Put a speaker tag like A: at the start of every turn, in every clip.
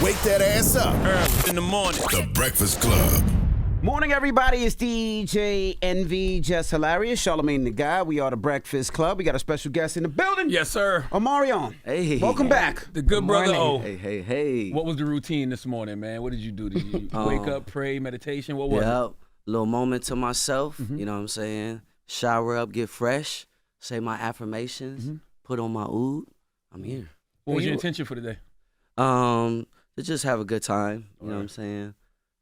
A: Wake that ass up.
B: Early in the morning.
A: The Breakfast Club.
C: Morning, everybody. It's DJ NV, Jess Hilarious, Charlamagne the Guy. We are the Breakfast Club. We got a special guest in the building.
B: Yes, sir.
C: Omarion.
D: Hey.
C: Welcome back.
B: The good brother O.
D: Hey.
B: What was the routine this morning, man? What did you do? Did you wake up, pray, meditation? What was it?
D: Little moment to myself, you know what I'm saying? Shower up, get fresh, say my affirmations, put on my oud. I'm here.
B: What was your intention for the day?
D: To just have a good time, you know what I'm saying?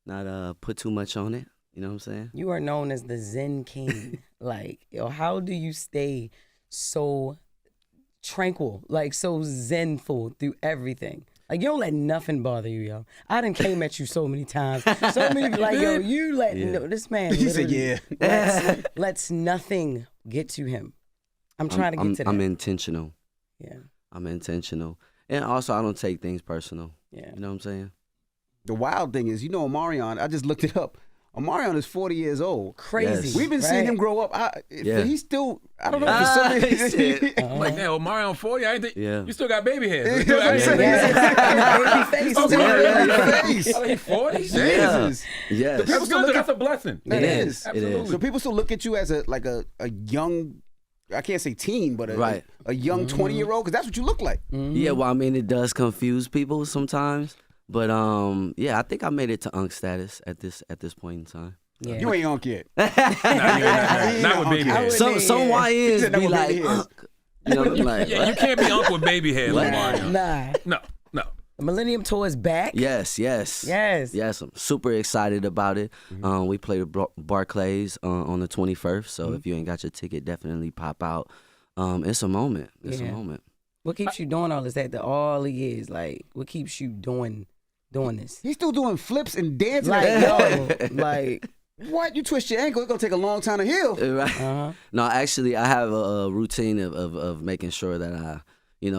D: Not put too much on it, you know what I'm saying?
E: You are known as the Zen King. Like, yo, how do you stay so tranquil, like so zenful through everything? Like, you don't let nothing bother you, yo. I done came at you so many times. So many people, like, yo, you let, no, this man
C: He said,
E: yeah. Lets nothing get to him. I'm trying to get to that.
D: I'm intentional.
E: Yeah.
D: I'm intentional. And also, I don't take things personal.
E: Yeah.
D: You know what I'm saying?
C: The wild thing is, Omarion, I just looked it up. Omarion is 40 years old.
E: Crazy.
D: Yes.
C: We've been seeing him grow up. He's still, I don't know if it's something.
B: Like, damn, Omarion 40, I ain't think, you still got baby hair.
C: That's what I'm saying.
B: He's 40?
D: Yes.
B: That's good. That's a blessing.
C: It is.
B: Absolutely.
C: So people still look at you as a young, I can't say teen, but a young 20-year-old, because that's what you look like.
D: Yeah, well, I mean, it does confuse people sometimes. But I think I made it to Unk status at this point in time.
E: Yeah.
C: You ain't Unk yet.
B: Not with baby hair.
D: Some YNs be like Unk. You know, like,
B: Yeah, you can't be Unk with baby hair, Omarion.
E: Nah.
B: No.
E: The Millennium Tour is back.
D: Yes. I'm super excited about it. We play the Barclays on the 21st. So if you ain't got your ticket, definitely pop out. It's a moment. It's a moment.
E: What keeps you doing all this? That all he is like. What keeps you doing this?
C: He's still doing flips and dancing.
E: Like, yo, like.
C: What? You twist your ankle, it's going to take a long time to heal.
D: Right. No, actually, I have a routine of making sure that I,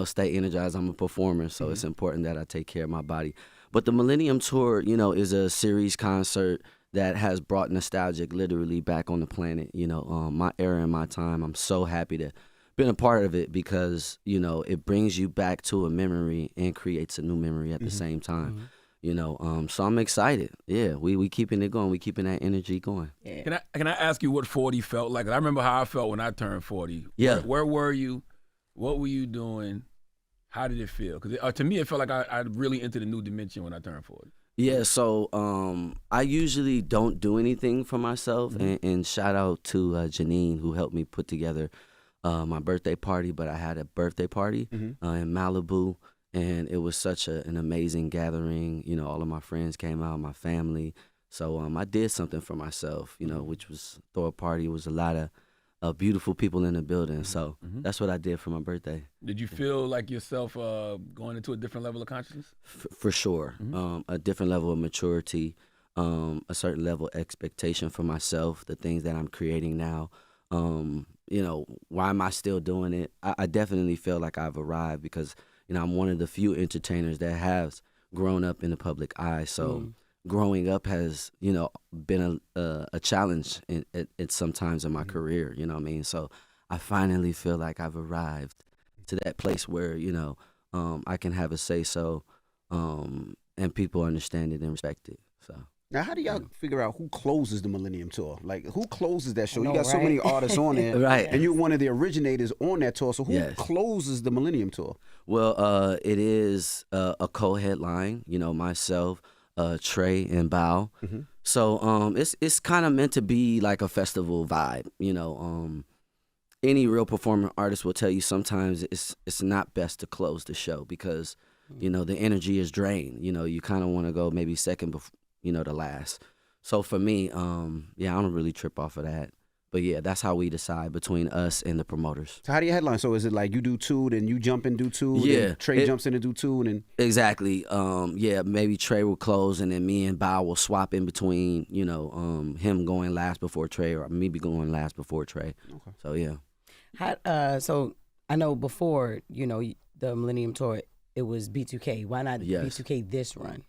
D: stay energized. I'm a performer, so it's important that I take care of my body. But the Millennium Tour, is a series concert that has brought nostalgic literally back on the planet. My era and my time, I'm so happy to been a part of it because, it brings you back to a memory and creates a new memory at the same time. So I'm excited. Yeah, we keeping it going. We keeping that energy going.
E: Yeah.
B: Can I ask you what 40 felt like? I remember how I felt when I turned 40.
D: Yeah.
B: Where were you? What were you doing? How did it feel? Because to me, it felt like I really entered a new dimension when I turned 40.
D: Yeah, so I usually don't do anything for myself, and shout out to Janine, who helped me put together my birthday party. But I had a birthday party in Malibu, and it was such an amazing gathering. All of my friends came out, my family. So I did something for myself, which was throw a party. It was a lot of beautiful people in the building. So that's what I did for my birthday.
B: Did you feel like yourself going into a different level of consciousness?
D: For sure. A different level of maturity, a certain level of expectation for myself, the things that I'm creating now. Why am I still doing it? I definitely feel like I've arrived because, I'm one of the few entertainers that has grown up in the public eye. So growing up has, been a challenge at some times in my career, you know what I mean? So I finally feel like I've arrived to that place where, I can have a say-so and people understand it and respect it. So.
C: Now, how do y'all figure out who closes the Millennium Tour? Like, who closes that show?
E: I know,
C: You got so many artists on there,
D: Right.
C: And you're one of the originators on that tour. So who
D: Yes.
C: closes the Millennium Tour?
D: Well, it is a co-headline, myself, Trey, and Bao. So it's kind of meant to be like a festival vibe, Any real performing artist will tell you sometimes it's not best to close the show because, the energy is drained. You kind of want to go maybe second before, the last. So for me, I don't really trip off of that. But yeah, that's how we decide between us and the promoters.
C: So how do you headline? So is it like you do two, then you jump and do two, then Trey jumps in and do two, and then
D: exactly. Maybe Trey will close, and then me and Bao will swap in between. Him going last before Trey, or me be going last before Trey. Okay. So yeah.
E: So I know before the Millennium Tour, it was B2K. Why not B2K this run?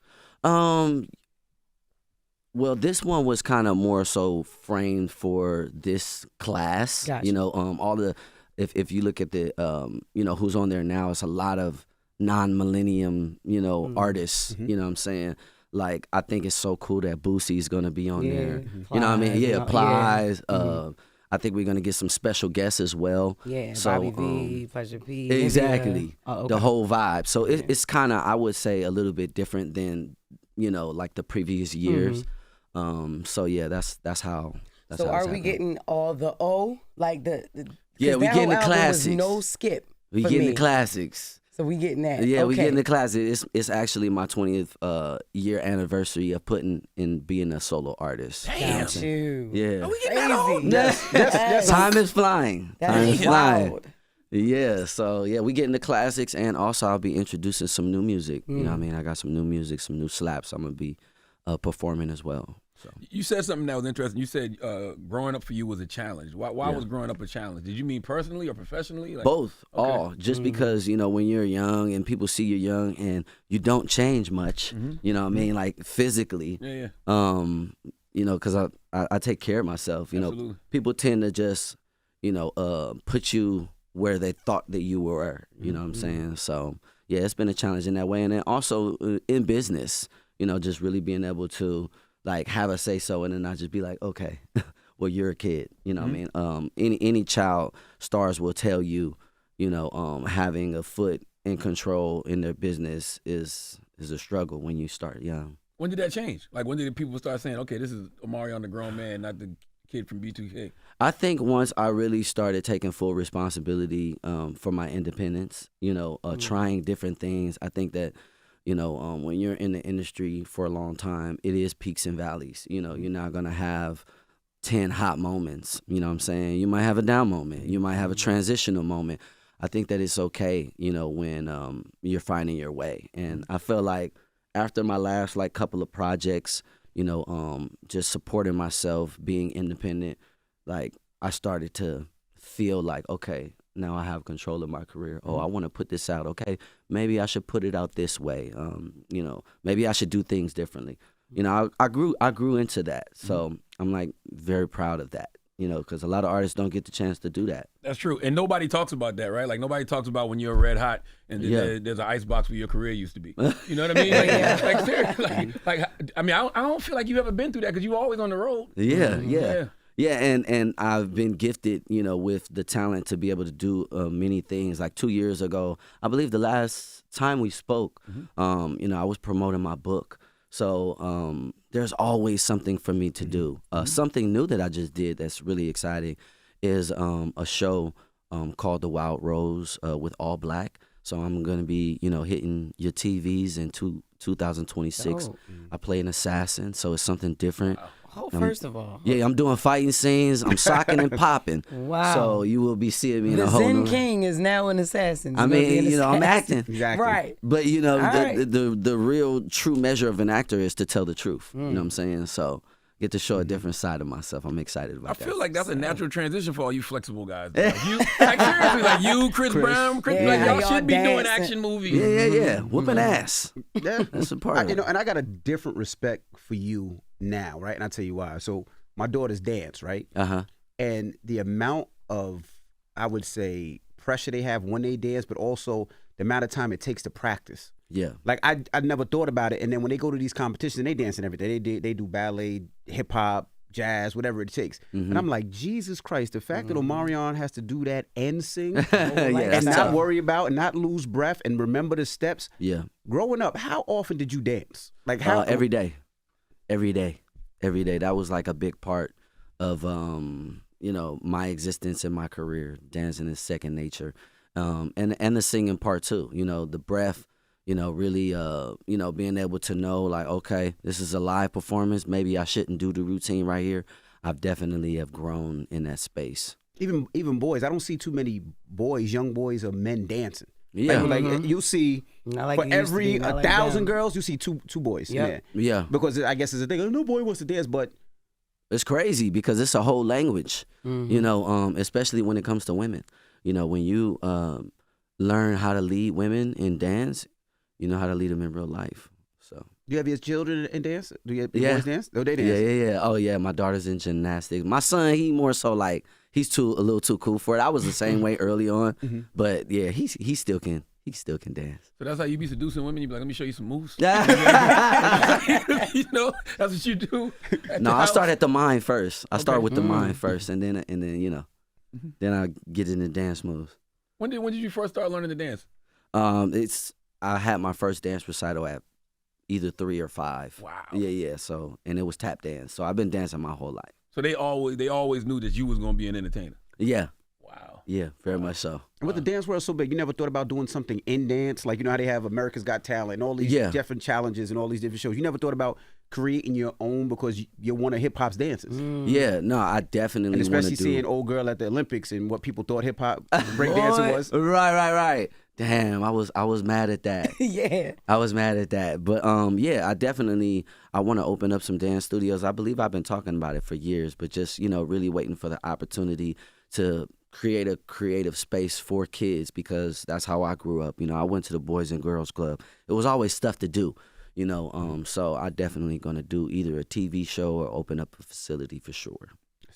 D: Well, this one was kind of more so framed for this class.
E: Gotcha.
D: All the if you look at the who's on there now, it's a lot of non-millennium, artists. You know what I'm saying? Like, I think it's so cool that Boosie's gonna be on there. You know what I mean? Yeah, Applies. I think we're gonna get some special guests as well.
E: Yeah,
D: so,
E: Bobby V, Pleasure P.
D: Exactly.
E: Okay.
D: The whole vibe. So it's kind of, I would say, a little bit different than like the previous years. So yeah, that's how. That's
E: So
D: how it's
E: are we
D: happening.
E: getting all the O, like the
D: Yeah, we
E: that
D: getting
E: whole
D: the
E: album was
D: classics.
E: no skip.
D: We
E: for
D: getting
E: me.
D: the classics.
E: So we getting that.
D: Yeah, we
E: Okay.
D: getting the classics. It's actually my 20th year anniversary of being a solo artist.
E: Got you.
D: Yeah.
B: Are we getting that old?
E: Crazy.
D: Time is flying.
E: That
D: Time
E: is
D: is flying.
E: wild.
D: Yeah, so yeah, we getting the classics, and also I'll be introducing some new music. You know what I mean? I got some new music, some new slaps I'm gonna be performing as well. So
B: You said something that was interesting. You said growing up for you was a challenge. Why was growing up a challenge? Did you mean personally or professionally? Like,
D: both,
B: okay.
D: all. Just because, when you're young and people see you're young and you don't change much, you know what I mean? Like physically.
B: Yeah.
D: Because I take care of myself.
B: Absolutely.
D: People tend to just, put you where they thought that you were. You know what I'm saying? So yeah, it's been a challenge in that way, and then also in business, just really being able to like have a say so, and then not just be like, okay, well, you're a kid. You know what I mean? Any child stars will tell you, having a foot in control in their business is a struggle when you start young.
B: When did that change? Like, when did people start saying, okay, this is Omarion, the grown man, not the kid from B2K?
D: I think once I really started taking full responsibility for my independence, trying different things, I think that, when you're in the industry for a long time, it is peaks and valleys. You're not going to have 10 hot moments. You know what I'm saying? You might have a down moment. You might have a transitional moment. I think that it's okay, when you're finding your way. And I feel like after my last couple of projects, just supporting myself, being independent, like I started to feel like, okay, now I have control of my career. Oh, I want to put this out. Okay, maybe I should put it out this way. Maybe I should do things differently. I grew into that. So I'm like very proud of that. Because a lot of artists don't get the chance to do that.
B: That's true. And nobody talks about that, right? Like, nobody talks about when you're red hot and then there's an icebox where your career used to be. You know what I mean? Like seriously. I don't feel like you've ever been through that because you were always on the road. Yeah, and I've been gifted,
D: with the talent to be able to do many things. Like 2 years ago, I believe the last time we spoke, I was promoting my book. So there's always something for me to do. Something new that I just did that's really exciting is a show called The Wild Rose with All Black. So I'm going to be, hitting your TVs in 2026. I play an assassin, so it's something different.
E: Oh, first of all.
D: Yeah, I'm doing fighting scenes. I'm socking and popping.
E: Wow.
D: So you will be seeing me in
E: The
D: a whole
E: Zen
D: new...
E: King is now an assassin.
D: I mean, I'm acting.
C: Exactly.
E: Right.
D: But,
E: right.
D: the real true measure of an actor is to tell the truth. You know what I'm saying? So get to show a different side of myself. I'm excited about that.
B: I feel like that's a natural transition for all you flexible guys. Like seriously, Chris Brown, y'all should be doing action movies.
D: Yeah. Whooping ass.
C: Yeah.
D: That's a part.
C: And I got a different respect for you now, right? And I'll tell you why. So my daughters dance, right? And the amount of, I would say, pressure they have when they dance, but also the amount of time it takes to practice.
D: Yeah.
C: Like I never thought about it. And then when they go to these competitions, they dance and everything. They do ballet, hip hop, jazz, whatever it takes. And I'm like, Jesus Christ, the fact that Omarion has to do that and sing and not
D: tough.
C: worry about and not lose breath and remember the steps.
D: Yeah.
C: Growing up, how often did you dance? Like how
D: every day. That was like a big part of my existence and my career. Dancing is second nature, and the singing part too. The breath. Really, being able to know like, okay, this is a live performance. Maybe I shouldn't do the routine right here. I've definitely have grown in that space.
C: Even boys, I don't see too many boys, young boys or men dancing.
D: Yeah.
C: Like you see,
E: Not like
C: for
E: it used to be,
C: every
E: not like
C: 1,000
E: them.
C: girls, you see two boys.
E: Yep.
D: Yeah.
C: Because I guess it's a thing. Oh, no boy wants to dance, but
D: It's crazy because it's a whole language, especially when it comes to women. When you learn how to lead women in dance, you know how to lead them in real life. So
C: do you have your children in dance? Do you have your boys dance? Oh, they dance.
D: Yeah. Oh yeah, my daughter's in gymnastics. My son, he more so like he's a little too cool for it. I was the same way early on, but yeah, he still can he still can dance.
B: So that's how you be seducing women. You be like, let me show you some moves. You
D: Yeah.
B: know, that's what you do.
D: No, I start at the mind first. I start with the mind first, and then you know, then I get into dance moves.
B: When did you first start learning to dance?
D: I had my first dance recital at either 3 or 5.
B: Wow.
D: Yeah. So, and it was tap dance. So I've been dancing my whole life.
B: So they always knew that you was gonna be an entertainer.
D: Yeah.
B: Wow.
D: Yeah, very much so.
C: And with the dance world so big, you never thought about doing something in dance? Like, you know how they have America's Got Talent and all these different challenges and all these different shows. You never thought about creating your own because you're one of hip hop's dancers?
D: Yeah, no, I definitely
C: And especially
D: wanna do.
C: seeing old girl at the Olympics and what people thought hip hop breakdancing was.
D: Right. Damn, I was mad at that.
E: Yeah.
D: I was mad at that. But yeah, I want to open up some dance studios. I believe I've been talking about it for years, but just, you know, really waiting for the opportunity to create a creative space for kids, because that's how I grew up. You know, I went to the Boys and Girls Club. It was always stuff to do, you know. So I definitely gonna do either a TV show or open up a facility for sure.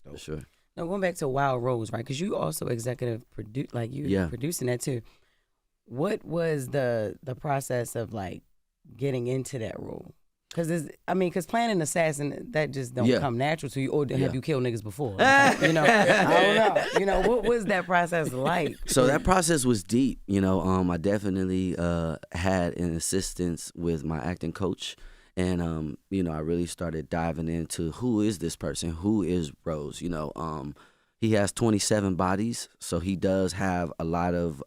D: For sure.
E: Now going back to Wild Rose, right? Because you also executive produce, like you producing that too. What was the process of like getting into that role? Because playing an assassin, that just don't come natural to you. Or have you killed niggas before? Like, you know, I don't know. You know, what was that process like?
D: So that process was deep. You know, I definitely had an assistance with my acting coach. And, you know, I really started diving into who is this person? Who is Rose? You know, he has 27 bodies. So he does have a lot of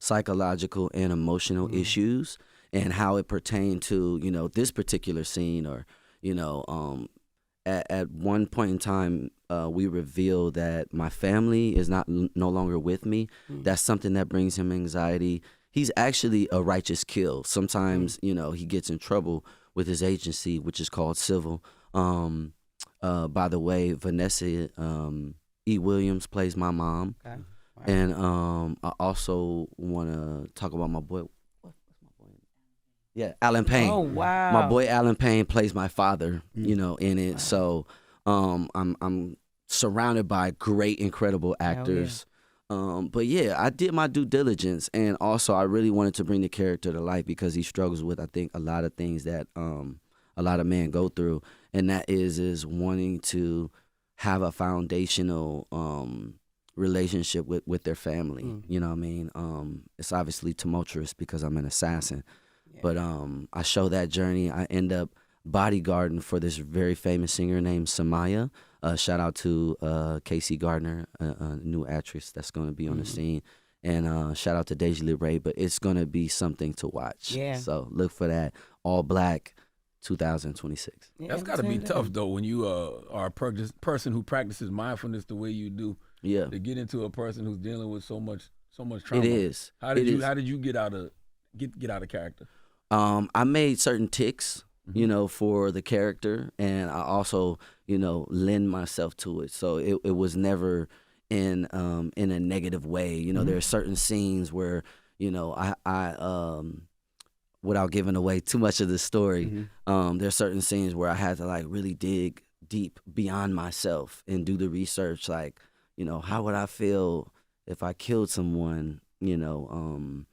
D: psychological and emotional issues, and how it pertained to, you know, this particular scene. Or, you know, at one point in time, we revealed that my family is no longer with me. That's something that brings him anxiety. He's actually a righteous kill. Sometimes, you know, he gets in trouble with his agency, which is called Civil. By the way, Vanessa E. Williams plays my mom. Okay. Wow. And I also want to talk about my boy. Yeah, Alan Payne.
E: Oh, wow.
D: My boy Alan Payne plays my father, you know, in it. Wow. So I'm surrounded by great, incredible actors. Yeah. But yeah, I did my due diligence, and also I really wanted to bring the character to life, because he struggles with, I think, a lot of things that a lot of men go through, and that is wanting to have a foundational relationship with their family. You know what I mean? It's obviously tumultuous because I'm an assassin. Yeah. But I show that journey. I end up bodyguarding for this very famous singer named Symantha. Shout out to Casey Gardner, a new actress that's going to be on the scene. And shout out to Deja LeRae. But it's going to be something to watch. Yeah. So look for that. All Black 2026. Yeah,
B: that's got to be tough, though, when you are a person who practices mindfulness the way you do. Yeah. To get into a person who's dealing with so much trauma.
D: It is.
B: How did you get out of character?
D: I made certain tics, you know, for the character, and I also, you know, lend myself to it. So it was never in a negative way. You know, there are certain scenes where, you know, I without giving away too much of the story, there's certain scenes where I had to like really dig deep beyond myself and do the research. Like, you know, how would I feel if I killed someone? You know,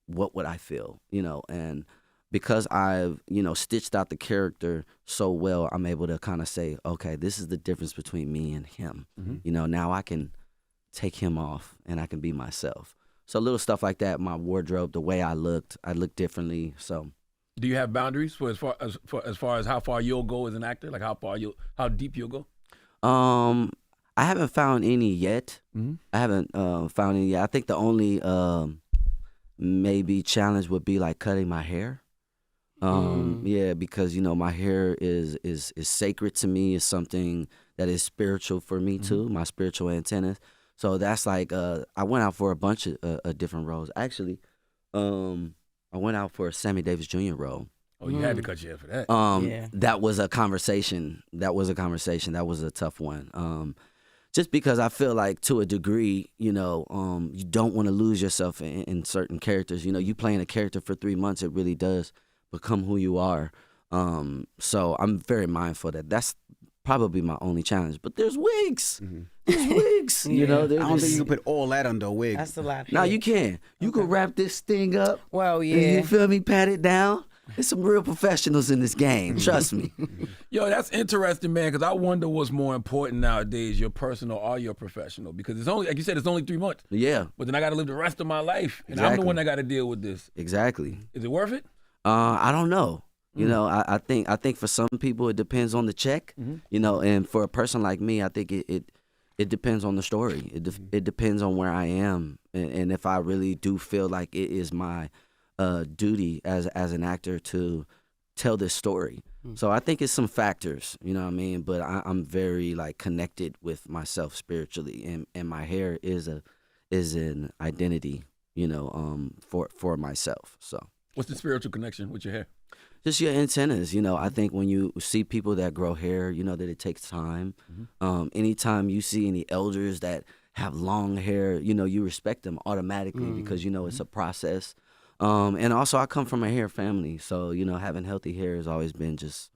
D: what would I feel? You know, and because I've, you know, stitched out the character so well, I'm able to kind of say, okay, this is the difference between me and him. You know, now I can take him off and I can be myself. So little stuff like that, my wardrobe, the way I looked differently. So,
B: do you have boundaries for as far as how far you'll go as an actor? Like how deep you'll go?
D: I haven't found any yet. I haven't found any yet. I think the only maybe challenge would be like cutting my hair. Yeah, because, you know, my hair is sacred to me. It's something that is spiritual for me too, my spiritual antennas. So that's like I went out for a bunch of different roles. Actually, I went out for a Sammy Davis Jr. role.
B: Oh, you had to cut your hair for that.
D: That was a conversation. That was a tough one. Just because I feel like, to a degree, you know, you don't want to lose yourself in certain characters. You know, you playing a character for 3 months, it really does become who you are. So I'm very mindful that that's probably my only challenge. But there's wigs. There's wigs. You know,
C: I don't think you can put all that under a wig.
E: That's a lot.
D: No, you can. You can wrap this thing up.
E: Well,
D: and
E: yeah.
D: you feel me? Pat it down. There's some real professionals in this game. Trust me.
B: Yo, that's interesting, man, because I wonder what's more important nowadays, your personal or your professional. Because it's only, like you said, it's only 3 months.
D: Yeah.
B: But then I got to live the rest of my life. And I'm
D: Exactly.
B: the one that got to deal with this.
D: Exactly.
B: Is it worth it?
D: I don't know. You know, I think for some people it depends on the check. You know, and for a person like me, I think it depends on the story. It depends on where I am, and if I really do feel like it is my duty as an actor to tell this story. So I think it's some factors, you know what I mean? But I'm very like connected with myself spiritually, and my hair is an identity, you know, for myself. So
B: What's the spiritual connection with your hair?
D: just your antennas, you know. I think when you see people that grow hair, you know that it takes time. Anytime you see any elders that have long hair, you know, you respect them automatically because you know it's a process. And also I come from a hair family, so you know having healthy hair has always been just,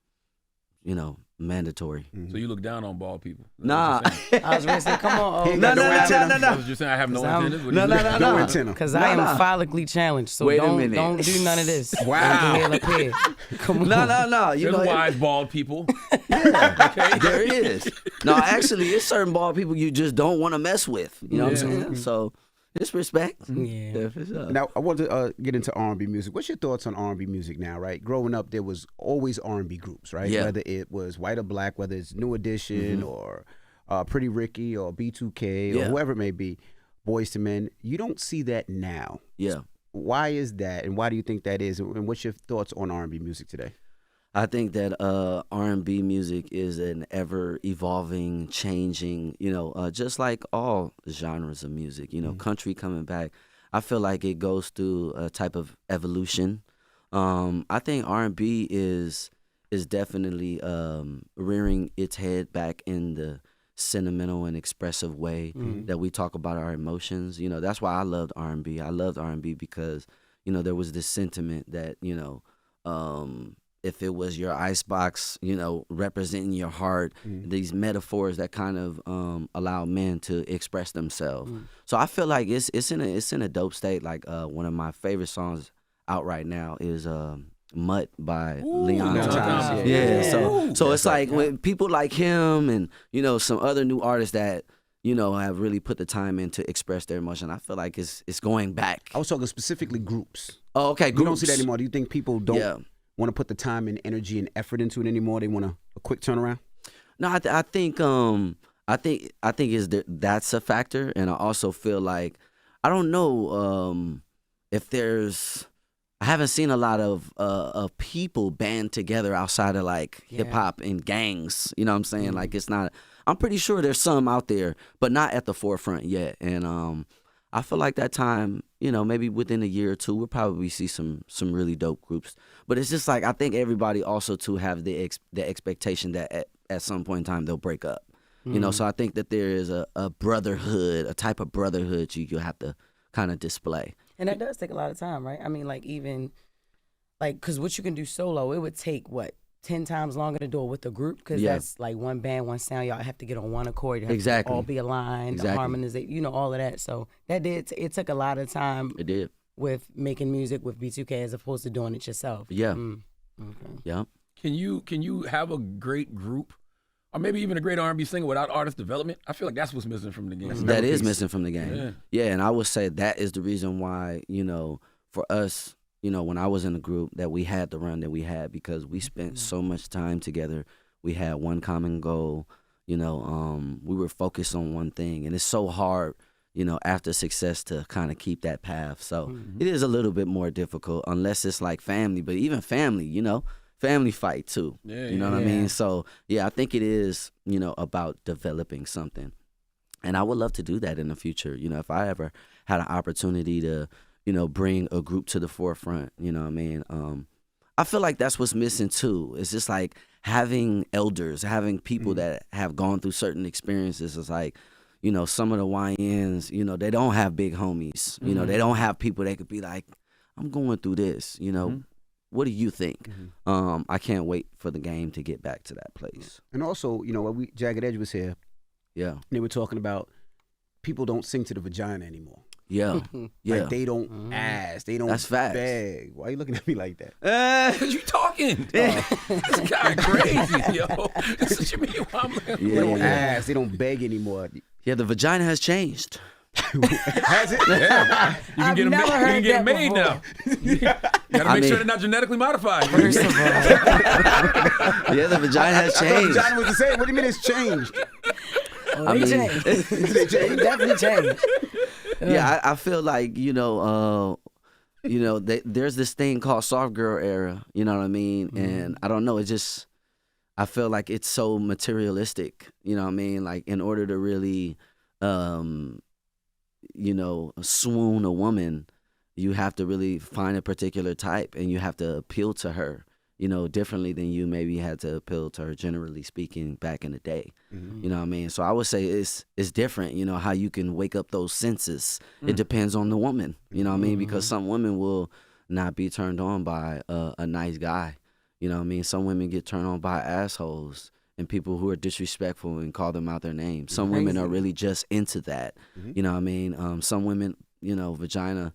D: you know, mandatory.
B: So you look down on bald people?
D: Nah.
E: I was gonna say, come on,
C: He
E: oh,
C: got
D: No.
B: That was just saying I have no
E: 'Cause I'm-
B: antennas? What
D: No,
B: do you
D: no,
B: mean?
D: no,
C: No
D: no.
C: antenna.
E: because I am
D: Nah.
E: follically challenged, so
D: Wait a
E: don't
D: minute.
E: do none of this.
C: Wow.
E: Uncle Hill up here. Come on.
D: No. You
B: There's
D: know,
B: wise bald people.
D: there is. No, actually, it's certain bald people you just don't want to mess with. You know what I'm saying? So it's respect.
E: Yeah.
D: For sure.
C: Now, I want to get into R&B music. What's your thoughts on R&B music now, right? Growing up, there was always R&B groups, right?
D: Yeah.
C: Whether it was White or Black, whether it's New Edition or Pretty Ricky or B2K or
D: Yeah.
C: whoever it may be, Boys to Men. You don't see that now.
D: Yeah.
C: Why is that, and why do you think that is? And what's your thoughts on R&B music today?
D: I think that R&B music is an ever evolving, changing, you know, just like all genres of music, you know, country coming back. I feel like it goes through a type of evolution. I think R&B is definitely rearing its head back in the sentimental and expressive way that we talk about our emotions. You know, that's why I loved R&B. I loved R&B because, you know, there was this sentiment that, you know, if it was your icebox, you know, representing your heart, these metaphors that kind of allow men to express themselves. So I feel like it's in a dope state. Like one of my favorite songs out right now is Mutt by Leon
C: Leon
D: Thomas.
C: Thomas.
D: Yeah. So it's like when people like him and, you know, some other new artists that, you know, have really put the time in to express their emotion. I feel like it's going back.
C: I was talking specifically groups.
D: Oh, okay.
C: You don't see that anymore. Do you think people don't
D: Yeah.
C: want to put the time and energy and effort into it anymore? They want a quick turnaround?
D: No, I think that's a factor, and I also feel like I don't know if there's. I haven't seen a lot of people band together outside of like hip hop and gangs. You know what I'm saying? Like it's not. I'm pretty sure there's some out there, but not at the forefront yet. And I feel like that time, you know, maybe within a year or two, we'll probably see some really dope groups. But it's just like I think everybody also to have the expectation that at some point in time they'll break up. You know, so I think that there is a brotherhood, a type of brotherhood you'll have to kind of display.
E: And that does take a lot of time, right? I mean, like even, like, because what you can do solo, it would take, 10 times longer to do it with a group? Because that's like one band, one sound. Y'all have to get on one accord. You have
D: Exactly.
E: to all be aligned,
D: Exactly.
E: harmonization, you know, all of that. So that it took a lot of time
D: It did.
E: with making music with B2K as opposed to doing it yourself.
D: Yeah.
E: Okay.
D: Yeah.
B: Can you have a great group, or maybe even a great R&B singer without artist development? I feel like that's what's missing from the game.
D: That is missing from the game. Yeah, and I would say that is the reason why, you know, for us, you know, when I was in the group, that we had the run that we had because we spent so much time together. We had one common goal, you know, we were focused on one thing. And it's so hard, you know, after success to kind of keep that path. So it is a little bit more difficult unless it's like family, but even family, you know, family fight too. You know what I mean? So, yeah, I think it is, you know, about developing something. And I would love to do that in the future. You know, if I ever had an opportunity to, you know, bring a group to the forefront, you know what I mean? I feel like that's what's missing too. It's just like having elders, having people that have gone through certain experiences. It's like, you know, some of the YNs, you know, they don't have big homies. You know, they don't have people that could be like, I'm going through this, you know. what do you think? I can't wait for the game to get back to that place.
C: And also, you know, when Jagged Edge was here,
D: Yeah.
C: they were talking about people don't sing to the vagina anymore.
D: Yeah. Yeah.
C: Like they don't ask. They don't
D: That's facts.
C: beg. Why are you looking at me like that?
B: Cause you talking. This guy crazy, yo. That's what you mean.
C: They don't ask. They don't beg anymore.
D: Yeah, the vagina has changed.
C: Has it?
B: Yeah. You can get them
E: never
B: made, you
E: heard
B: can get them
E: that
B: made
E: before.
B: now. You gotta make sure they're not genetically modified.
E: First of all,
D: Yeah, the vagina has
C: I thought
D: changed.
C: vagina was the same. What do you mean it's changed?
E: they changed. They definitely changed.
D: Yeah, I feel like, there's this thing called soft girl era, you know what I mean? And I don't know, I feel like it's so materialistic, you know what I mean? Like in order to really, swoon a woman, you have to really find a particular type and you have to appeal to her, differently than you maybe had to appeal to her, generally speaking, back in the day. You know what I mean? So I would say it's different, how you can wake up those senses. It depends on the woman, you know what I mean? Because some women will not be turned on by a nice guy. You know what I mean? Some women get turned on by assholes and people who are disrespectful and call them out their names. Some women are really just into that. You know what I mean? Some women, vagina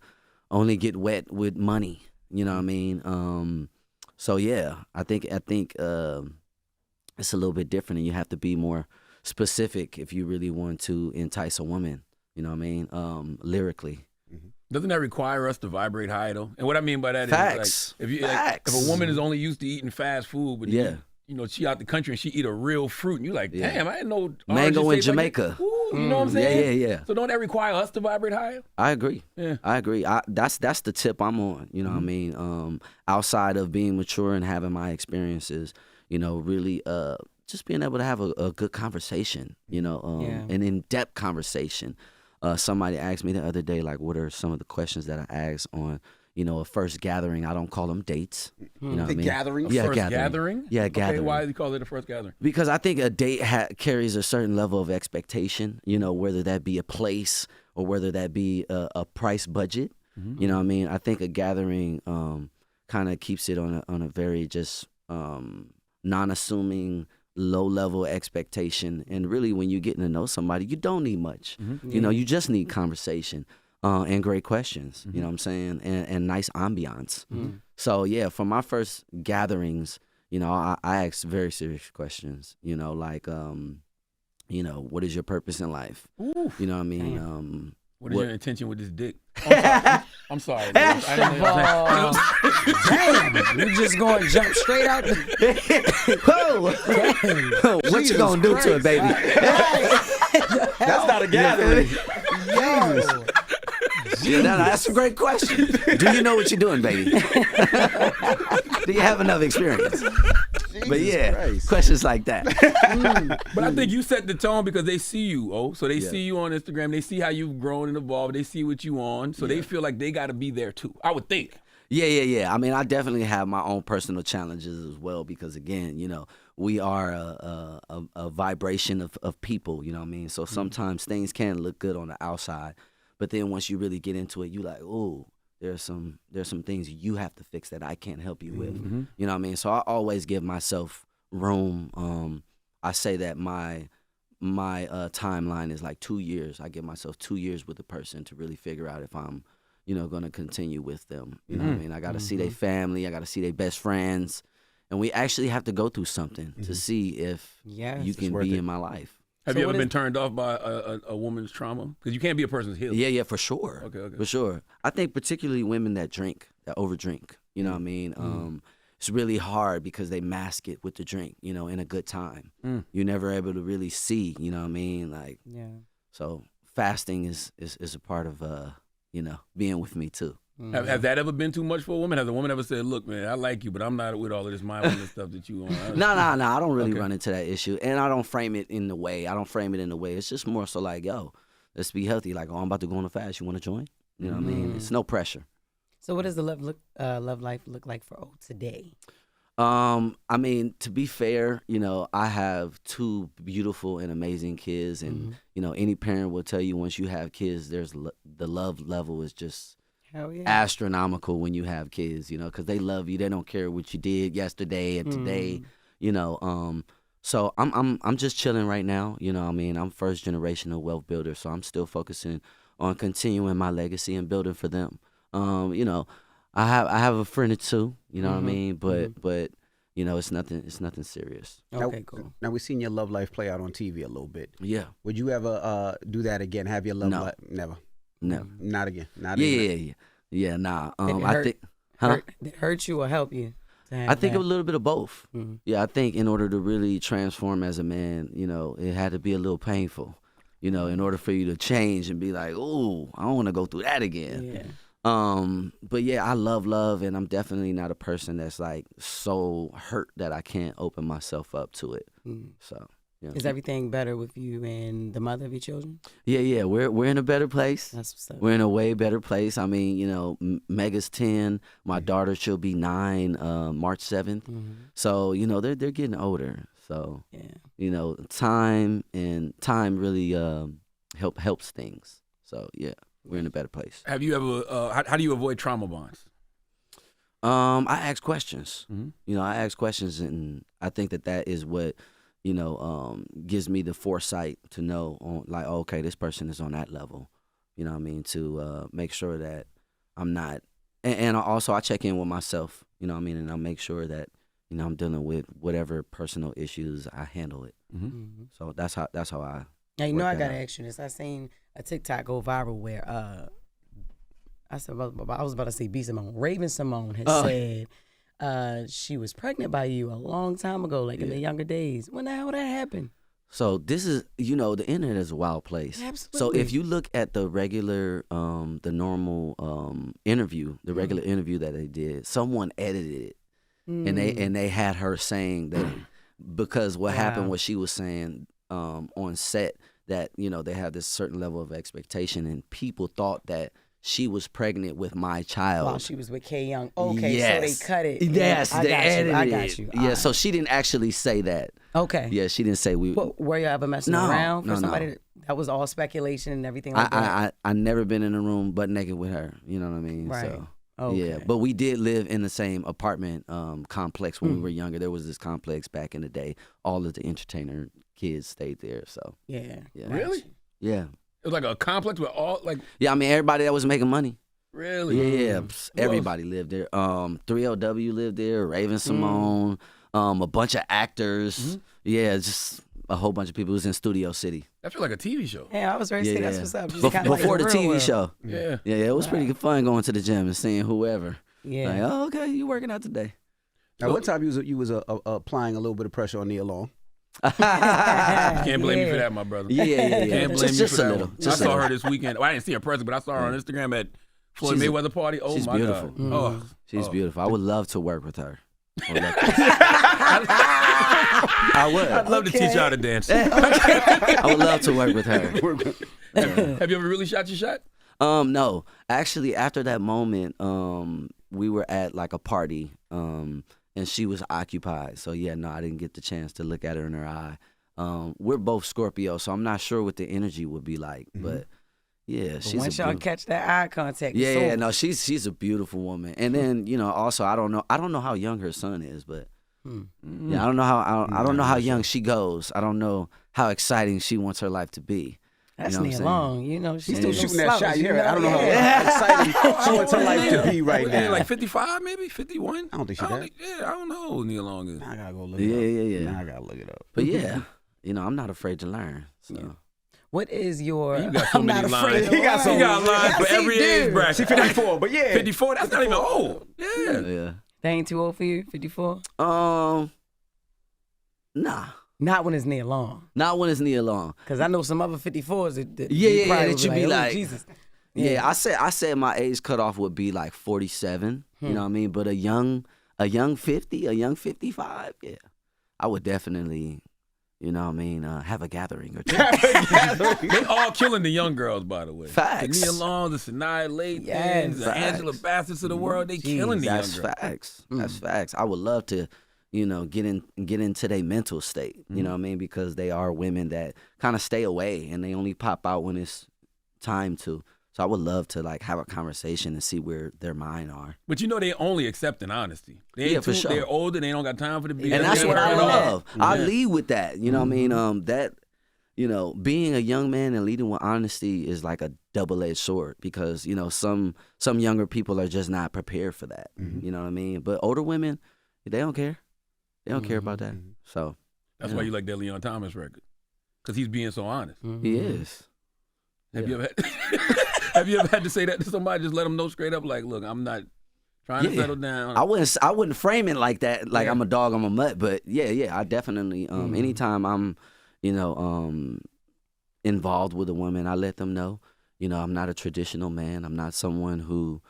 D: only get wet with money. You know what I mean? So yeah, I think it's a little bit different, and you have to be more specific if you really want to entice a woman. You know what I mean? Lyrically.
B: Doesn't that require us to vibrate high though? And what I mean by that
D: Facts.
B: is like, if a woman is only used to eating fast food, but she out the country and she eat a real fruit, and you like, damn, I didn't know
D: mango in
B: tastes like
D: Jamaica.
B: that. Ooh, you know what I'm saying?
D: Yeah.
B: So don't that require us to vibrate higher?
D: I agree.
B: Yeah.
D: I agree. That's the tip I'm on. You know what I mean? Outside of being mature and having my experiences, really just being able to have a good conversation, an in-depth conversation. Somebody asked me the other day, like, what are some of the questions that I ask on, a first gathering? I don't call them dates. You know what I mean?
C: Gathering?
D: Yeah,
B: First gathering?
D: Yeah,
B: Okay,
D: gathering.
B: why do you call it a first gathering?
D: Because I think a date carries a certain level of expectation, whether that be a place or whether that be a price budget. You know what I mean? I think a gathering kind of keeps it on a very just non-assuming, low-level expectation. And really, when you're getting to know somebody, you don't need much. You just need conversation and great questions, you know what I'm saying, and nice ambiance. So, yeah, for my first gatherings, I ask very serious questions, like, what is your purpose in life? You know what I mean?
B: What is your intention with this dick? I'm sorry. Man. I didn't know
E: Damn, you just going to jump straight out the...
D: Whoa! What you gonna do to it, baby?
C: That's not a gathering.
E: Yo.
D: Yeah, that's a great question. Do you know what you're doing, baby? Do you have enough experience? But yeah,
C: Christ.
D: questions like that.
B: But I think you set the tone because they see you, so they see you on Instagram. They see how you've grown and evolved. They see what you on, so they feel like they got to be there too. I would think.
D: Yeah. I mean, I definitely have my own personal challenges as well because, again, we are a vibration of people, you know what I mean? So sometimes things can look good on the outside, but then once you really get into it, you like, ooh, there's some things you have to fix that I can't help you with. You know what I mean? So I always give myself room. I say that my timeline is like 2 years. I give myself 2 years with a person to really figure out if I'm going to continue with them. You know what I mean? I got to see their family. I got to see their best friends. And we actually have to go through something to see if you can be in my life.
B: Have you ever been turned off by a woman's trauma? Because you can't be a person's healer.
D: Yeah, for sure.
B: Okay.
D: For sure. I think particularly women that overdrink, you know what I mean? It's really hard because they mask it with the drink, in a good time. You're never able to really see, you know what I mean? Like, so fasting is a part of, being with me too.
B: Has that ever been too much for a woman? Has a woman ever said, look, man, I like you, but I'm not with all of this mindfulness stuff that you on?
D: No. I don't really run into that issue. And I don't frame it in the way. It's just more so like, yo, let's be healthy. Like, I'm about to go on a fast. You want to join? You know what I mean? It's no pressure.
E: So what does the love life look like for today?
D: I mean, to be fair, I have 2 beautiful and amazing kids. And, any parent will tell you once you have kids, the love level is just
E: Hell yeah.
D: astronomical when you have kids, you know, because they love you. They don't care what you did yesterday and today, you know. So I'm just chilling right now, you know what I mean? I'm first generational wealth builder, so I'm still focusing on continuing my legacy and building for them. You know, I have a friend or two, you know what I mean? But you know, it's nothing serious.
E: Okay, cool.
C: Now we've seen your love life play out on TV a little bit.
D: Yeah.
C: Would you ever do that again? Have your love life? Never. Not again. Not again.
D: Yeah. Nah.
E: I
D: think.
E: Did it hurt you or help you?
D: I think a little bit of both. Yeah, I think in order to really transform as a man, you know, it had to be a little painful, you know, in order for you to change and be like, oh, I don't want to go through that again.
E: Yeah.
D: But yeah, I love, and I'm definitely not a person that's like so hurt that I can't open myself up to it. So. Yeah.
E: Is everything better with you and the mother of your children?
D: Yeah. We're in a better place.
E: That's what's up.
D: We're in a way better place. I mean, you know, Mega's 10. My daughter, she'll be 9 March 7th. So, you know, they're getting older. So, you know, time really helps things. So, yeah, we're in a better place.
B: Have you ever? How do you avoid trauma bonds?
D: I ask questions. You know, I ask questions, and I think that is what, you know, gives me the foresight to know, like, oh, okay, this person is on that level, you know what I mean, to make sure that I'm not, and also I check in with myself, you know what I mean, and I'll make sure that, you know, I'm dealing with whatever personal issues, I handle it. So that's how I.
E: Now, you know, I gotta ask you this. I seen a TikTok go viral where I was about to say B. Simone. Raven Simone had said she was pregnant by you a long time ago, like in the younger days. When the hell that happened?
D: So this is, you know, the internet is a wild place.
E: Absolutely.
D: So if you look at the regular, the normal interview, the regular interview that they did, someone edited it, and they had her saying that because what happened was she was saying on set that, you know, they have this certain level of expectation, and people thought that she was pregnant with my child
E: while she was with K Young. Okay,
D: yes.
E: so they cut it.
D: Yes, they edited
E: I got you.
D: Yeah, so she didn't actually say that.
E: Okay.
D: Yeah, she didn't say we.
E: But were you ever messing around for somebody?
D: No.
E: That was all speculation and everything like that?
D: I never been in a room butt naked with her. You know what I mean?
E: Right.
D: So,
E: okay.
D: Yeah, but we did live in the same apartment complex when we were younger. There was this complex back in the day. All of the entertainer kids stayed there. So
E: Yeah.
B: Really?
D: Yeah.
B: It was like a complex with all like.
D: Yeah, I mean everybody that was making money.
B: Really?
D: Yeah, everybody lived there. 3LW lived there. Raven Simone. A bunch of actors. Yeah, just a whole bunch of people. It was in Studio City.
B: That felt like a TV show.
E: Yeah, I was ready to say that's what's up. Just
D: Before
E: like
D: the TV show.
B: Yeah.
D: Yeah, it was pretty fun going to the gym and seeing whoever.
E: Yeah.
D: Like, oh, okay, you working out today.
C: Now, what time you was applying a little bit of pressure on Nia Long?
B: Can't blame me for that, my brother.
D: Yeah.
B: Can't blame
D: just
B: me for
D: a
B: that
D: little.
B: one. I
D: Just a
B: saw
D: little.
B: her this weekend. Well, I didn't see her present, but I saw her on Instagram at Floyd Mayweather party. Oh
D: she's
B: my
D: beautiful.
B: God. Oh,
D: She's beautiful. I would love to work with her. I would.
B: I'd love to teach y'all to dance.
D: I would love to work with her.
B: Have you ever really shot your shot?
D: No. Actually, after that moment, we were at like a party, and she was occupied. So yeah, no, I didn't get the chance to look at her in her eye. We're both Scorpio, so I'm not sure what the energy would be like, but yeah, she's
E: once y'all catch that eye contact,
D: yeah, no, she's a beautiful woman. And then, you know, also I don't know how young her son is, but yeah, I don't know how young she goes. I don't know how exciting she wants her life to be.
E: That's
D: you know
E: Nia Long. You know, she's
C: Still
E: still
C: shooting that shot. I don't know how exciting she wants her life to be right now.
B: Like 55, maybe 51.
C: I don't think she that.
B: I don't know who Nia Long is.
C: Now I gotta go look it up.
D: Yeah.
C: Now I gotta look it up.
D: But yeah, you know, I'm not afraid to learn. So.
E: Yeah. What is your?
B: You got so many lines.
C: He got so
B: got lines for
E: Yes, he
B: every
E: do.
B: age bracket.
C: She 54, but yeah.
B: 54. That's not even old. Yeah.
D: Yeah.
E: They ain't too old for you, 54?
D: Nah.
E: Not when it's Nia Long.
D: Not when it's Nia Long.
E: Because I know some other 54s that
D: Yeah,
E: would
D: that you be
E: "Oh,
D: like,
E: Jesus.
D: Yeah, I said my age cutoff would be like 47. You know what I mean? But a young 50, a young 55, yeah, I would definitely, you know what I mean, have a gathering or two.
B: They all killing the young girls, by the way.
D: Facts.
B: The Nia Long, the Sanaa Lathan,
E: Yes.
B: the Angela Bassett's of the world. They killing the young
D: That's
B: girls.
D: facts. That's facts. I would love to, you know, get into their mental state. You know what I mean? Because they are women that kind of stay away and they only pop out when it's time to. So So I would love to like have a conversation and see where their mind are.
B: But you know they only accept in honesty. They ain't
D: for sure.
B: They're older. They don't got time for the BS.
D: And that's what I love. I lead with that. You know what I mean? That, you know, being a young man and leading with honesty is like a double-edged sword because, you know, some younger people are just not prepared for that. You know what I mean? But older women, they don't care. They don't care about that. So
B: that's why you like that Leon Thomas record. Because he's being so honest.
D: he is.
B: Have you ever had to say that to somebody? Just let them know straight up, like, look, I'm not trying to settle down.
D: I wouldn't frame it like that, like I'm a dog, I'm a mutt. But I definitely. Anytime I'm, you know, involved with a woman, I let them know. You know, I'm not a traditional man. I'm not someone who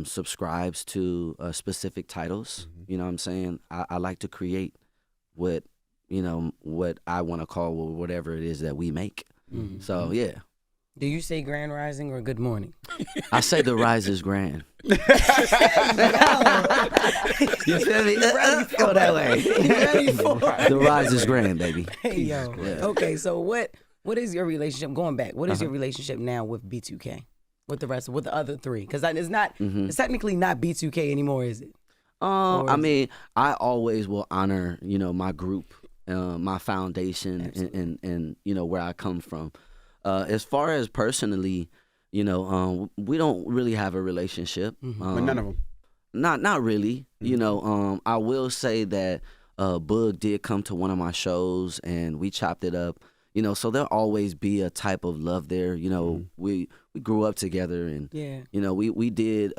D: subscribes to specific titles. You know what I'm saying? I like to create what I want to call whatever it is that we make. So yeah.
E: Do you say grand rising or good morning?
D: I say the rise is grand. You feel me? Go that way. The rise is grand, baby.
E: Hey, yo. Okay, so what is your relationship, going back, what is your relationship now with B2K? With the other three? Because it's technically not B2K anymore, is it?
D: I mean, I always will honor, you know, my group, my foundation, and you know, where I come from. As far as personally, you know, we don't really have a relationship.
C: But none of them.
D: Not really. You know, I will say that Boog did come to one of my shows and we chopped it up. You know, so there'll always be a type of love there. You know, we grew up together and you know, we did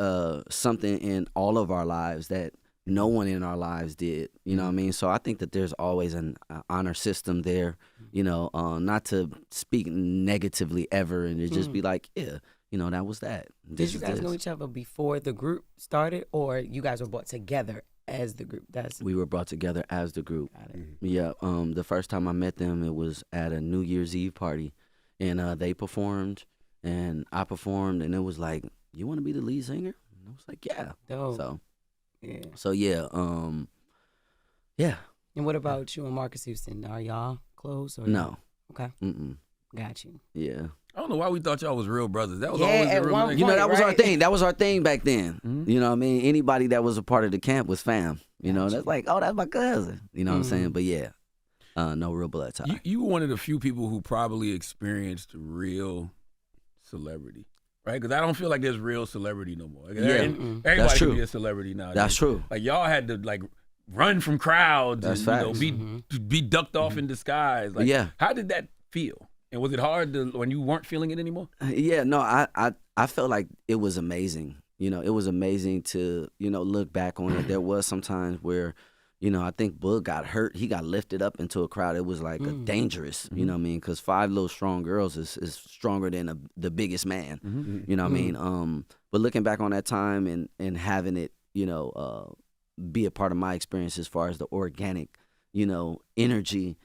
D: something in all of our lives that no one in our lives did. You know what I mean? So I think that there's always an honor system there. You know, not to speak negatively ever, and to just be like, yeah, you know, that was that.
E: Did you guys know each other before the group started, or you guys were brought together as the group?
D: We were brought together as the group. Yeah. The first time I met them, it was at a New Year's Eve party, and they performed, and I performed, and it was like, you want to be the lead singer? And I was like, yeah.
E: Dope.
D: So yeah. Yeah.
E: And what about you and Marcus Houston? Are y'all close or
D: no?
E: Okay. Got you.
D: Yeah.
B: I don't know why we thought y'all was real brothers. That was
E: Yeah,
B: always
E: at
B: the real
E: one
B: thing.
D: You know, that was our
E: right?
D: thing. That was our thing back then. You know what I mean? Anybody that was a part of the camp was fam. You know, that's like, oh, that's my cousin. You know what I'm saying? But yeah, no real blood tie.
B: You were one of the few people who probably experienced real celebrity, right? Because I don't feel like there's real celebrity no more. Everybody
D: That's true.
B: can be a celebrity now.
D: That's true.
B: Like y'all had to like run from crowds
D: That's
B: and you know, be ducked off in disguise. Like, how did that feel? And was it hard when you weren't feeling it anymore?
D: Yeah, no, I felt like it was amazing. You know, it was amazing to, you know, look back on it. There was some times where, you know, I think Boog got hurt. He got lifted up into a crowd. It was like dangerous, you know what I mean? Because 5 little strong girls is stronger than the biggest man, you know what I mean? But looking back on that time and having it, you know, be a part of my experience as far as the organic, you know, energy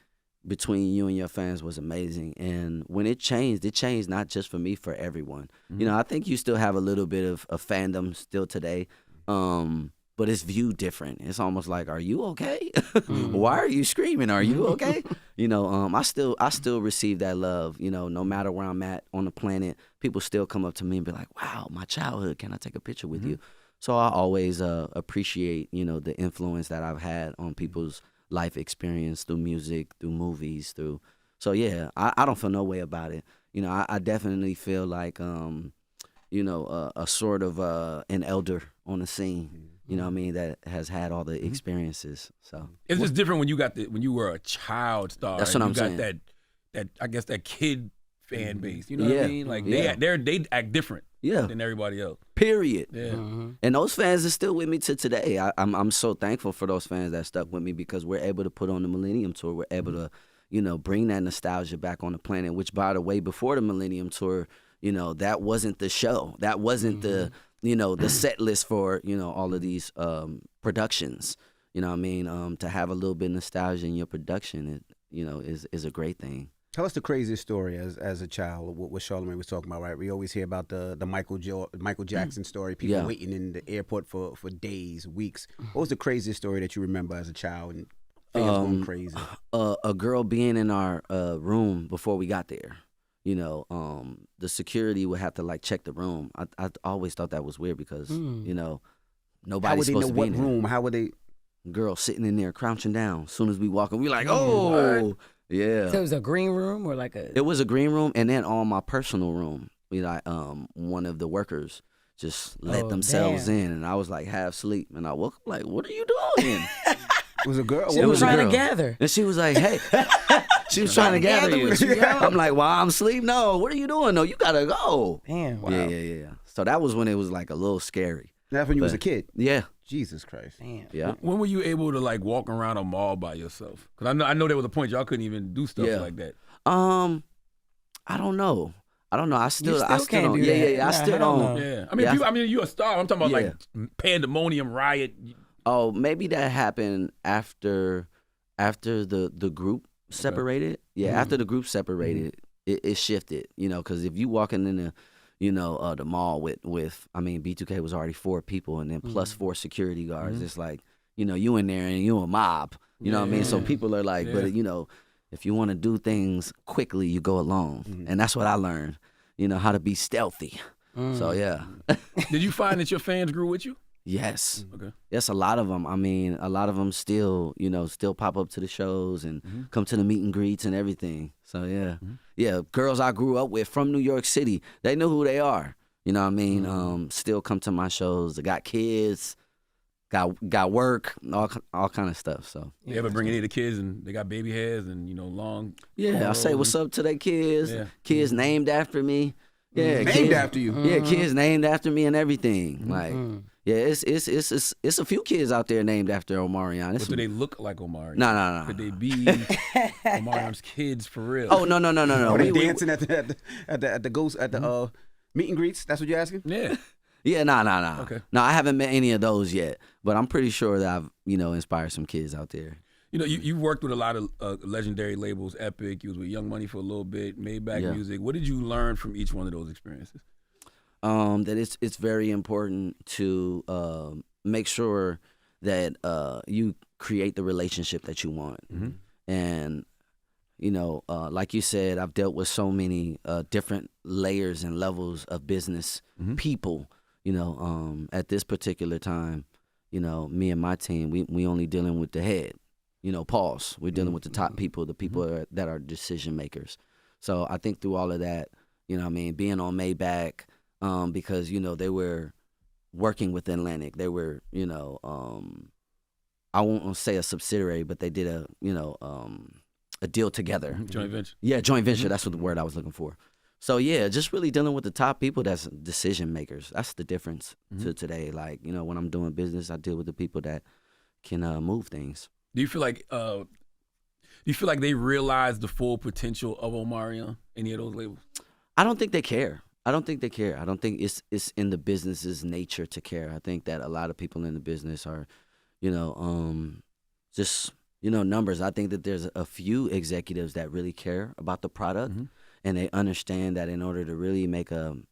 D: between you and your fans was amazing. And when it changed not just for me, for everyone. You know, I think you still have a little bit of fandom still today, but it's viewed different. It's almost like, are you okay? Why are you screaming? Are you okay? You know, I still receive that love, you know, no matter where I'm at on the planet. People still come up to me and be like, wow, my childhood, can I take a picture with you? So I always appreciate, you know, the influence that I've had on people's life experience through music, through movies, so yeah, I don't feel no way about it. You know, I definitely feel like, you know, a sort of an elder on the scene, you know what I mean, that has had all the experiences. So
B: it's just different when you were a child star.
D: That's what I'm saying.
B: That I guess that kid fan base. You know what I mean? Like they act different than everybody else.
D: Period.
B: Yeah.
D: And those fans are still with me to today. I'm so thankful for those fans that stuck with me because we're able to put on the Millennium Tour. We're able to, you know, bring that nostalgia back on the planet, which, by the way, before the Millennium Tour, you know, that wasn't the show. That wasn't the, you know, the set list for, you know, all of these productions. You know what I mean? To have a little bit of nostalgia in your production, you know, is a great thing.
C: Tell us the craziest story as a child, what Charlamagne was talking about, right? We always hear about the Michael Jackson story, people waiting in the airport for days, weeks. What was the craziest story that you remember as a child and fans going crazy?
D: A girl being in our room before we got there. the security would have to like check the room. I always thought that was weird because nobody's supposed to be in there.
C: Room? How would they?
D: Girl sitting in there crouching down. As soon as we walk in, we like, oh, yeah.
E: So it was a green room or like a?
D: It was a green room, and then on my personal room, one of the workers just let themselves in, and I was like half asleep, and I woke up like, what are you doing?
C: It was a girl.
E: She was trying to gather,
D: and she was like, hey. She was trying to gather you. I'm like, while I'm asleep? No, what are you doing? No, you gotta go.
E: Damn.
C: Wow.
D: Yeah. So that was when it was like a little scary.
C: That's when you was a kid.
D: Yeah.
C: Jesus Christ.
E: Damn.
D: Yeah.
B: When were you able to like walk around a mall by yourself? Because I know there was a point y'all couldn't even do stuff like that.
D: I don't know. I still
E: can't
D: don't.
E: do that.
D: Yeah. I still don't.
B: Yeah. I mean, you're a star. I'm talking about like pandemonium riot.
D: Oh, maybe that happened after the group separated. Yeah, after the group separated, it shifted. Because if you walking in the mall with B2K was already 4 people and then plus 4 security guards. It's like you in there and you a mob. You know what I mean? So people are like, but if you want to do things quickly, you go alone, and that's what I learned. How to be stealthy. So yeah.
B: Did you find that your fans grew with you?
D: Yes.
B: Okay.
D: Yes, a lot of them. I mean, a lot of them still pop up to the shows and come to the meet and greets and everything. So yeah, yeah. Girls I grew up with from New York City, they know who they are. You know what I mean? Still come to my shows. They got kids, got work, all kind of stuff. So
B: you ever bring any of the kids and they got baby hairs and long?
D: Yeah, I say what's up to their kids. Yeah. Kids named after me. Yeah,
C: named after you.
D: Yeah, kids named after me and everything. Like. Yeah, it's a few kids out there named after Omarion.
B: But do they look like Omarion?
D: No.
B: Could they be Omarion's kids for real?
D: Oh no.
C: Are they dancing at the meet and greets? That's what you're asking?
B: Yeah.
D: Yeah, no.
B: Okay.
D: No, I haven't met any of those yet, but I'm pretty sure that I've inspired some kids out there.
B: You worked with a lot of legendary labels, Epic. You was with Young Money for a little bit, Maybach Music. What did you learn from each one of those experiences?
D: That it's very important to make sure that you create the relationship that you want. And, like you said, I've dealt with so many different layers and levels of business people, at this particular time, me and my team, we only dealing with the head, pause. We're dealing with the top people, the people that are decision makers. So I think through all of that, being on Maybach, because they were working with Atlantic. They were, I won't say a subsidiary, but they did a deal together.
B: Joint venture.
D: Yeah, joint venture. That's what the word I was looking for. So yeah, just really dealing with the top people that's decision makers. That's the difference to today. Like when I'm doing business, I deal with the people that can move things.
B: Do you feel like they realize the full potential of Omarion? Any of those labels?
D: I don't think they care. I don't think it's in the business's nature to care. I think that a lot of people in the business are, just numbers. I think that there's a few executives that really care about the product, and they understand that in order to really make an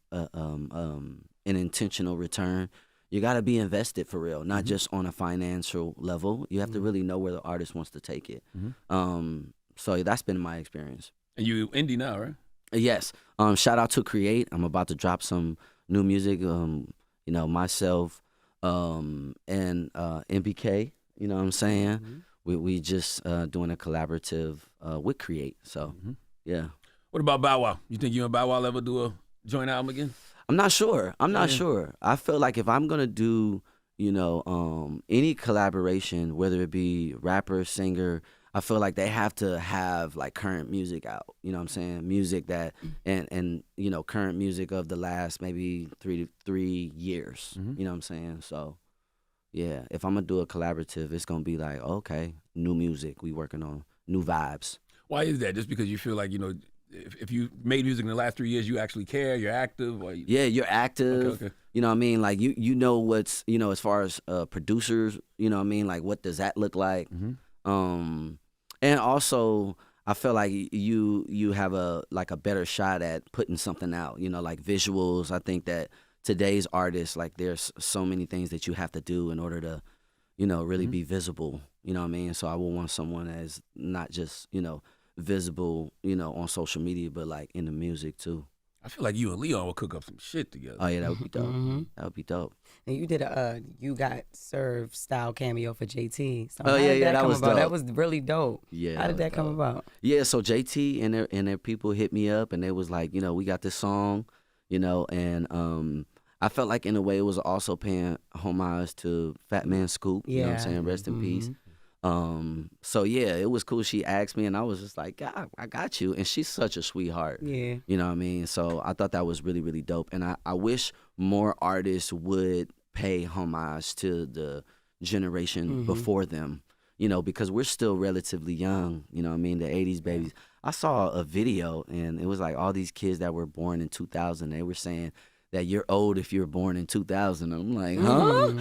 D: intentional return, you got to be invested for real, not just on a financial level. You have to really know where the artist wants to take it. So that's been my experience.
B: And you indie now, right?
D: Yes. Shout out to Create. I'm about to drop some new music. Myself and MBK. You know what I'm saying? We just doing a collaborative with Create. So yeah.
B: What about Bow Wow? You think you and Bow Wow ever do a joint album again?
D: I'm not sure. I feel like if I'm gonna do any collaboration, whether it be rapper, singer, I feel like they have to have like current music out. You know what I'm saying? Music that and current music of the last maybe 3 years. You know what I'm saying? So yeah, if I'm gonna do a collaborative, it's gonna be like, okay, new music, we working on new vibes.
B: Why is that? Just because you feel like, if you made music in the last 3 years, you actually care, you're active?
D: Yeah, you're active. Okay. You know what I mean? Like you know what's, as far as producers, you know what I mean? Like what does that look like? And also, I feel like you have a better shot at putting something out. Like visuals. I think that today's artists, like there's so many things that you have to do in order to, really be visible. You know what I mean? So I would want someone that's not just visible, you know, on social media, but like in the music too.
B: I feel like you and Leon will cook up some shit together.
D: Oh yeah, that would be dope. That would be dope.
E: And you did a You Got Served style cameo for JT. So
D: Oh,
E: how
D: yeah,
E: did
D: yeah,
E: that
D: that
E: come
D: was
E: about?
D: dope.
E: That was really dope.
D: Yeah.
E: How did that come
D: dope.
E: about?
D: Yeah, so JT and their people hit me up and they was like, you know, we got this song, you know, and I felt like in a way it was also paying homage to Fat Man Scoop. You know what I'm
E: Yeah.
D: saying? Rest in peace. So yeah, it was cool. She asked me and I was just like, God, I got you. And she's such a sweetheart.
E: Yeah.
D: You know what I mean? So I thought that was really, really dope. And I wish more artists would pay homage to the generation before them, you know, because we're still relatively young, you know what I mean? The 80s babies. I saw a video and it was like all these kids that were born in 2000, they were saying that you're old if you're born in 2000. I'm like, huh?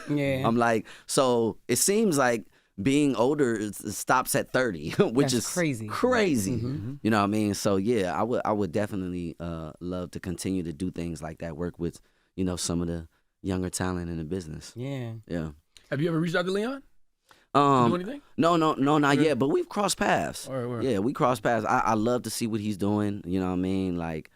E: Yeah.
D: I'm like, so it seems like being older stops at 30, which
E: That's
D: is
E: crazy.
D: Crazy. You know what I mean? So yeah, I would definitely love to continue to do things like that, work with, you know, some of the younger talent in the business.
E: Yeah.
D: Yeah.
B: Have you ever reached out to Leon? Do anything?
D: No, not yet, but we've crossed paths.
B: All right.
D: Yeah, we crossed paths. I love to see what he's doing, you know what I mean? Like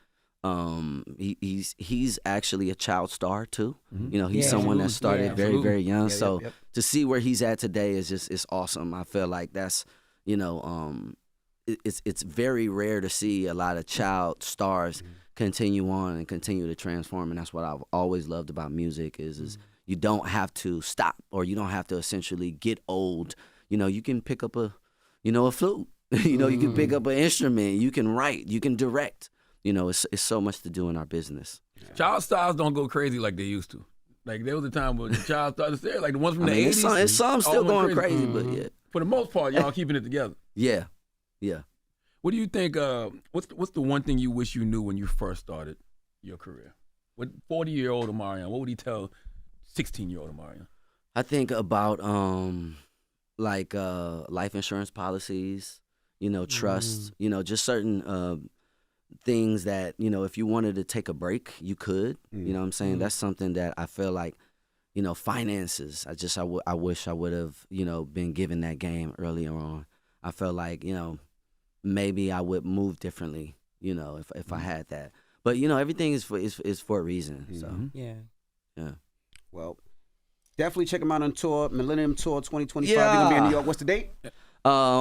D: he's actually a child star too. You know, he's
E: Yeah.
D: someone that started
E: Yeah.
D: very, very young.
C: Yeah,
D: So
C: yep.
D: to see where he's at today is just, it's awesome. I feel like that's, you know, it's very rare to see a lot of child stars continue on and continue to transform. And that's what I've always loved about music is you don't have to stop, or you don't have to essentially get old. You know, you can pick up a flute. You know, you can pick up an instrument. You can write. You can direct. You know, it's so much to do in our business.
B: Child stars don't go crazy like they used to. Like there was a time when the child stars, like the ones from the 80s.
D: It's some still
B: all
D: going
B: went
D: crazy, but yeah.
B: For the most part, y'all keeping it together.
D: Yeah.
B: What do you think? What's the one thing you wish you knew when you first started your career? What 40-year-old Omarion? What would he tell 16-year-old Omarion?
D: I think about life insurance policies, you know, trust, you know, just certain things that, you know, if you wanted to take a break, you could. You know what I'm saying? That's something that I feel like, you know, finances. I wish I would have, you know, been given that game earlier on. I felt like, you know, maybe I would move differently, you know, if I had that. But you know, everything is for a reason. So
E: Yeah.
C: Well, definitely check him out on tour, Millennium Tour 2025.
D: Yeah.
C: You're gonna be in New York. What's the date?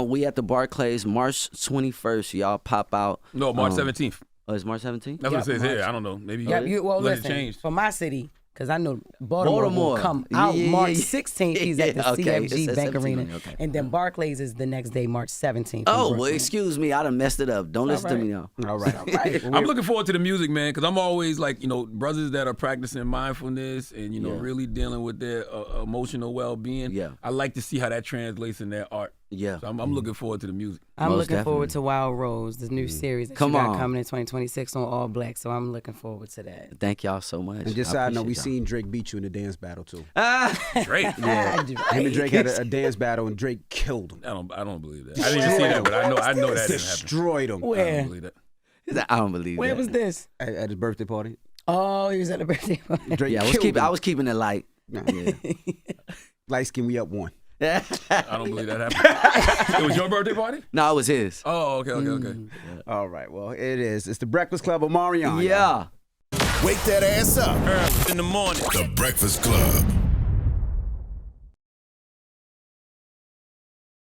D: We at the Barclays, March 21st. Y'all pop out.
B: No, March 17th.
D: Oh, it's March 17th?
B: That's what it says here. I don't know. Maybe
E: Well,
B: let it
E: listen,
B: change.
E: for my city, because I know Baltimore will come out
D: Yeah.
E: March 16th. He's at the
D: Okay,
E: CFG
D: it's at
E: Bank
D: 17,
E: Arena.
D: okay.
E: And then Barclays is the next day, March 17th. in
D: Oh, well,
E: Brooklyn.
D: excuse me. I done messed it up. Don't listen to me now.
C: All right.
B: I'm looking forward to the music, man, because I'm always like, you know, brothers that are practicing mindfulness and, you know, really dealing with their emotional well-being.
D: Yeah.
B: I like to see how that translates in their art.
D: Yeah.
B: So I'm looking forward to the music.
E: I'm
D: Most
E: looking forward
D: definitely.
E: to Wild Rose, the new series that
D: Come
E: you got
D: on.
E: coming in 2026 on All Black. So I'm looking forward to that.
D: Thank y'all so much.
C: And just
D: I
C: so I know, we
D: appreciate
C: seen Drake beat you in the dance battle too.
B: Drake.
C: Yeah, him and Drake had a dance battle, and Drake killed him.
B: I don't believe that. I didn't even see that, but I know that didn't happen.
C: Destroyed him
B: I
E: Where?
B: don't believe that.
D: y'all. I don't believe
E: Where
D: that.
E: was this?
C: at his birthday party.
E: Oh, he was at the birthday party.
C: Drake
D: Yeah,
C: killed
D: I
C: him.
D: was keeping it light.
C: Nah.
D: Yeah.
C: Light skin, we up one.
B: I don't believe that happened. It was your birthday party?
D: No, it was his.
B: Oh, okay.
C: All right, well, it is. It's the Breakfast Club of Omarion.
D: Yeah.
A: Wake that ass up.
B: Early in the morning.
A: The Breakfast Club.